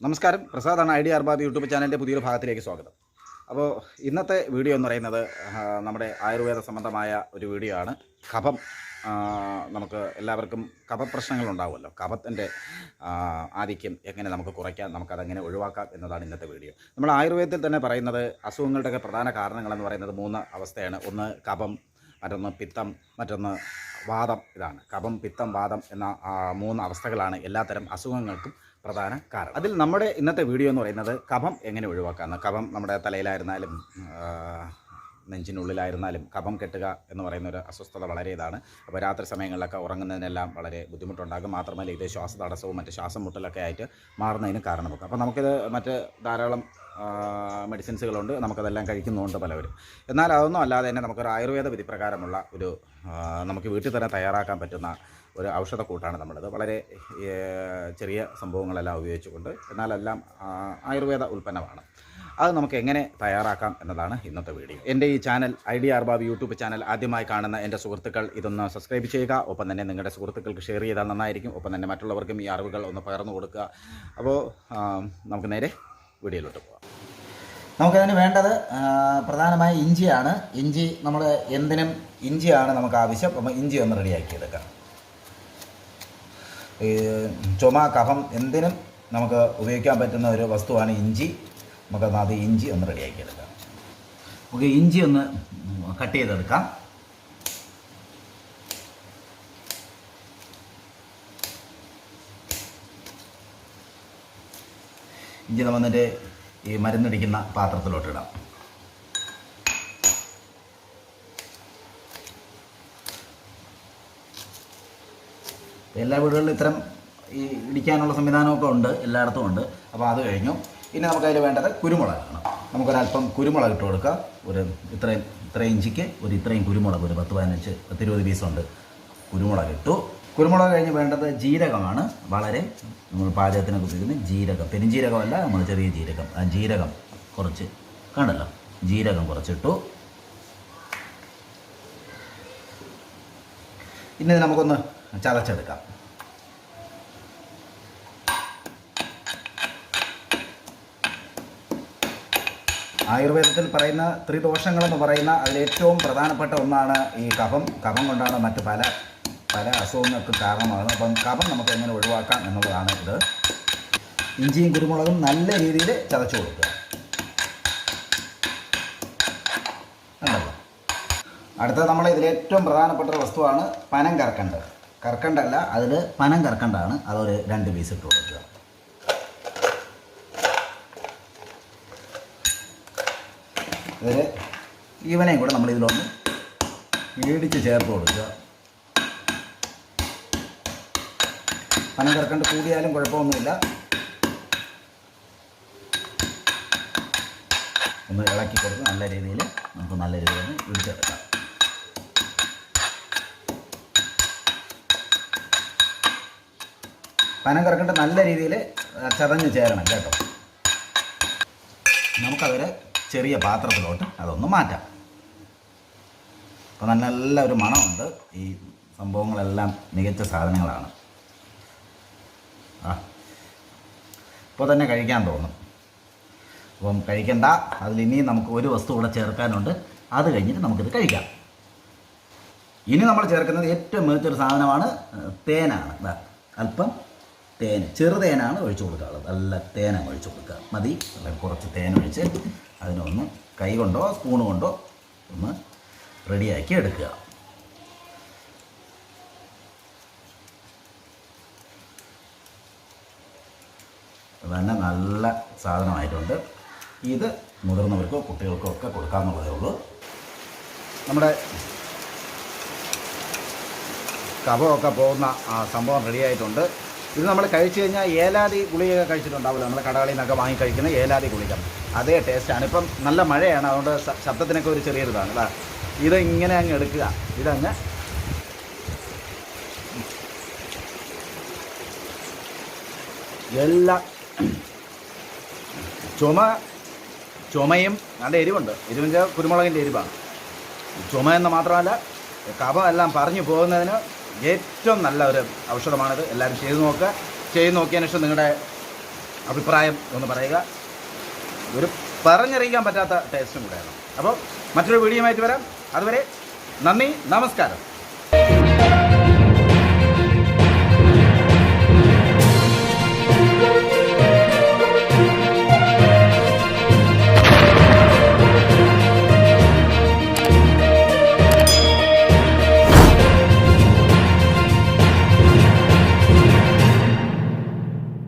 നമസ്കാരം, പ്രസാദാണ്. Idea അർബാദ് YouTube ചാനലിൻ്റെ പുതിയൊരു ഭാഗത്തിലേക്ക് സ്വാഗതം. അപ്പോൾ ഇന്നത്തെ വീഡിയോ എന്ന് പറയുന്നത് നമ്മുടെ ആയുർവേദ സംബന്ധമായ ഒരു വീഡിയോ ആണ്. കഫം, നമുക്ക് എല്ലാവർക്കും കഫപ്രശ്നങ്ങളുണ്ടാവുമല്ലോ. കഫത്തിൻ്റെ ആധിക്യം എങ്ങനെ നമുക്ക് കുറയ്ക്കാം, നമുക്കതെങ്ങനെ ഒഴിവാക്കാം എന്നതാണ് ഇന്നത്തെ വീഡിയോ. നമ്മൾ ആയുർവേദത്തിൽ തന്നെ പറയുന്നത് അസുഖങ്ങളുടെയൊക്കെ പ്രധാന കാരണങ്ങളെന്ന് പറയുന്നത് 3 അവസ്ഥയാണ്. ഒന്ന് കഫം, മറ്റൊന്ന് പിത്തം, മറ്റൊന്ന് വാദം. ഇതാണ് കഫം, പിത്തം, വാദം എന്ന 3 അവസ്ഥകളാണ് എല്ലാത്തരം അസുഖങ്ങൾക്കും പ്രധാന കാരണം. അതിൽ നമ്മുടെ ഇന്നത്തെ വീഡിയോ എന്ന് പറയുന്നത് കഫം എങ്ങനെ ഒഴിവാക്കാമെന്ന്. കഫം നമ്മുടെ തലയിലായിരുന്നാലും നെഞ്ചിനുള്ളിലായിരുന്നാലും കഫം കെട്ടുക എന്ന് പറയുന്ന ഒരു അസ്വസ്ഥത വളരെ ഇതാണ്. അപ്പോൾ രാത്രി സമയങ്ങളിലൊക്കെ ഉറങ്ങുന്നതിനെല്ലാം വളരെ ബുദ്ധിമുട്ടുണ്ടാകും. മാത്രമല്ല ഇത് ശ്വാസതടസ്സവും മറ്റ് ശ്വാസം മുട്ടലൊക്കെ ആയിട്ട് മാറുന്നതിന് കാരണമാകും. അപ്പോൾ നമുക്കിത് മറ്റ് ധാരാളം മെഡിസിൻസുകളുണ്ട്, നമുക്കതെല്ലാം കഴിക്കുന്നുണ്ട് പലവരും. എന്നാൽ അതൊന്നും അല്ലാതെ തന്നെ നമുക്കൊരു ആയുർവേദ വിധി പ്രകാരമുള്ള ഒരു നമുക്ക് വീട്ടിൽ തന്നെ തയ്യാറാക്കാൻ പറ്റുന്ന ഒരു ഔഷധക്കൂട്ടാണ് നമ്മുടേത്. വളരെ ചെറിയ സംഭവങ്ങളെല്ലാം ഉപയോഗിച്ചുകൊണ്ട്, എന്നാലെല്ലാം ആയുർവേദ ഉൽപ്പന്നമാണ്. അത് നമുക്ക് എങ്ങനെ തയ്യാറാക്കാം എന്നതാണ് ഇന്നത്തെ വീഡിയോ. എൻ്റെ ഈ ചാനൽ ഐഡിയ അർബാബ് യൂട്യൂബ് ചാനൽ ആദ്യമായി കാണുന്ന എൻ്റെ സുഹൃത്തുക്കൾ ഇതൊന്ന് സബ്സ്ക്രൈബ് ചെയ്യുക. ഒപ്പം തന്നെ നിങ്ങളുടെ സുഹൃത്തുക്കൾക്ക് ഷെയർ ചെയ്താൽ നന്നായിരിക്കും. ഒപ്പം തന്നെ മറ്റുള്ളവർക്കും ഈ അറിവുകൾ ഒന്ന് പകർന്നു കൊടുക്കുക. അപ്പോൾ നമുക്ക് നേരെ വീഡിയോയിലോട്ട് പോകാം. നമുക്കതിന് വേണ്ടത് പ്രധാനമായി ഇഞ്ചിയാണ്. ഇഞ്ചി നമ്മൾ എന്തിനും ഇഞ്ചിയാണ് നമുക്ക് ആവശ്യം. അപ്പം ഇഞ്ചി ഒന്ന് റെഡിയാക്കിയെടുക്കാം. ഈ ചുമ, കഫം എന്തിനും നമുക്ക് ഉപയോഗിക്കാൻ പറ്റുന്ന ഒരു വസ്തുവാണ് ഇഞ്ചി. നമുക്കത് ഇഞ്ചി ഒന്ന് റെഡിയാക്കിയെടുക്കാം. നമുക്ക് ഇഞ്ചി ഒന്ന് കട്ട് ചെയ്തെടുക്കാം. ഇഞ്ചി നമ്മന്നിട്ട് ഈ മരുന്നടിക്കുന്ന പാത്രത്തിലോട്ടിടാം. എല്ലാ വീടുകളിലും ഇത്തരം ഈ ഇടിക്കാനുള്ള സംവിധാനമൊക്കെ ഉണ്ട്, എല്ലായിടത്തും ഉണ്ട്. അപ്പോൾ അത് കഴിഞ്ഞു. ഇനി നമുക്കതിൽ വേണ്ടത് കുരുമുളകാണ്. നമുക്കൊരല്പം കുരുമുളക് ഇട്ട് കൊടുക്കുക. ഇത്രയും ഇഞ്ചിക്ക് ഇത്രയും കുരുമുളക്, ഒരു 10-15-20 പീസുണ്ട് കുരുമുളക് ഇട്ടു. കുരുമുളക് കഴിഞ്ഞ് വേണ്ടത് ജീരകമാണ്. വളരെ നമ്മൾ പാചകത്തിനൊക്കെ ഉപയോഗിക്കുന്ന ജീരകം, പെരുംജീരകമല്ല, നമ്മൾ ചെറിയ ജീരകം. ആ ജീരകം കുറച്ച് കണ്ടല്ലോ, ജീരകം കുറച്ചിട്ടു. ഇനി നമുക്കൊന്ന് ചതച്ചെടുക്കാം. ആയുർവേദത്തിൽ പറയുന്ന ത്രിദോഷങ്ങളെന്ന് പറയുന്ന അതിലേറ്റവും പ്രധാനപ്പെട്ട ഒന്നാണ് ഈ കഫം. കഫം കൊണ്ടാണ് മറ്റ് പല അസുഖങ്ങൾക്ക് കാരണമാകുന്നത്. അപ്പം കഫം നമുക്ക് എങ്ങനെ ഒഴിവാക്കാം എന്നുള്ളതാണ് ഇത്. ഇഞ്ചിയും കുരുമുളകും നല്ല രീതിയിൽ ചതച്ചു കൊടുക്കുക. ഉണ്ടല്ലോ. അടുത്തത് നമ്മൾ ഇതിലേറ്റവും പ്രധാനപ്പെട്ട ഒരു വസ്തുവാണ് പനം കർക്കണ്ട്. കർക്കണ്ടല്ല, അതിൽ പനം കർക്കണ്ടാണ്. അതൊരു 2 പീസ് ഇട്ട് കൊടുക്കുക. ഇതിൽ ഈവനെയും കൂടെ നമ്മളിതിലൊന്ന് ഇടിച്ച് ചേർത്ത് കൊടുക്കുക. പനം കർക്കണ്ട് കൂടിയാലും കുഴപ്പമൊന്നുമില്ല. ഒന്ന് ഇളക്കി കൊടുത്ത് നല്ല രീതിയിൽ നമുക്ക് നല്ല രീതിയിൽ ഇടിച്ചെടുക്കാം. പനം കർക്കണ്ട് നല്ല രീതിയിൽ ചതഞ്ഞ് ചേരണം കേട്ടോ. നമുക്കതൊരു ചെറിയ പാത്രത്തിലോട്ട് അതൊന്ന് മാറ്റാം. അപ്പോൾ നല്ല ഒരു മണമുണ്ട്. ഈ സംഭവങ്ങളെല്ലാം മികച്ച സാധനങ്ങളാണ്. ഇപ്പോൾ തന്നെ കഴിക്കാൻ തോന്നും. അപ്പം കഴിക്കണ്ട, അതിലിനിയും നമുക്ക് ഒരു വസ്തു കൂടെ ചേർക്കാനുണ്ട്. അത് കഴിഞ്ഞിട്ട് നമുക്കിത് കഴിക്കാം. ഇനി നമ്മൾ ചേർക്കുന്നത് ഏറ്റവും മികച്ചൊരു സാധനമാണ് തേനാണ്. അല്പം തേൻ, ചെറുതേനാണ് ഒഴിച്ചു കൊടുക്കാറുള്ളത്. നല്ല തേനാണ് ഒഴിച്ചു കൊടുക്കുക. മതി. കുറച്ച് തേൻ ഒഴിച്ച് അതിനൊന്ന് കൈ കൊണ്ടോ സ്പൂണ് കൊണ്ടോ ഒന്ന് റെഡിയാക്കി എടുക്കുക. തന്നെ നല്ല സാധനമായിട്ടുണ്ട്. ഇത് മുതിർന്നവർക്കോ കുട്ടികൾക്കോ ഒക്കെ കൊടുക്കാമെന്നുള്ളതേ ഉള്ളൂ. നമ്മുടെ കഫമൊക്കെ പോകുന്ന സംഭവം റെഡിയായിട്ടുണ്ട്. ഇത് നമ്മൾ കഴിച്ചു കഴിഞ്ഞാൽ ഏലാതി ഗുളികയൊക്കെ കഴിച്ചിട്ടുണ്ടാവില്ല. നമ്മൾ കടകളിൽ നിന്നൊക്കെ വാങ്ങി കഴിക്കുന്ന ഏലാതി ഗുളിക, അതേ ടേസ്റ്റാണ്. ഇപ്പം നല്ല മഴയാണ്, അതുകൊണ്ട് ശബ്ദത്തിനൊക്കെ ഒരു ചെറിയൊരിതാണ് അല്ലേ. ഇത് ഇങ്ങനെ അങ്ങ് എടുക്കുക. ഇതങ്ങ് എല്ലാ ചുമയും നല്ല എരിവുണ്ട്. എരിവിൻ്റെ കുരുമുളകിൻ്റെ എരിവാണ്. ചുമ എന്ന് മാത്രമല്ല, കഫം എല്ലാം പറഞ്ഞു പോകുന്നതിന് ഏറ്റവും നല്ല ഒരു ഔഷധമാണിത്. എല്ലാവരും ചെയ്ത് നോക്കുക. ചെയ്ത് നോക്കിയതിന് ശേഷം നിങ്ങളുടെ അഭിപ്രായം ഒന്ന് പറയുക. ഒരു പറഞ്ഞറിയിക്കാൻ പറ്റാത്ത ടേസ്റ്റും കൂടെയാണ്. അപ്പോൾ മറ്റൊരു വീഡിയോയുമായിട്ട് വരാം. അതുവരെ നന്ദി, നമസ്കാരം.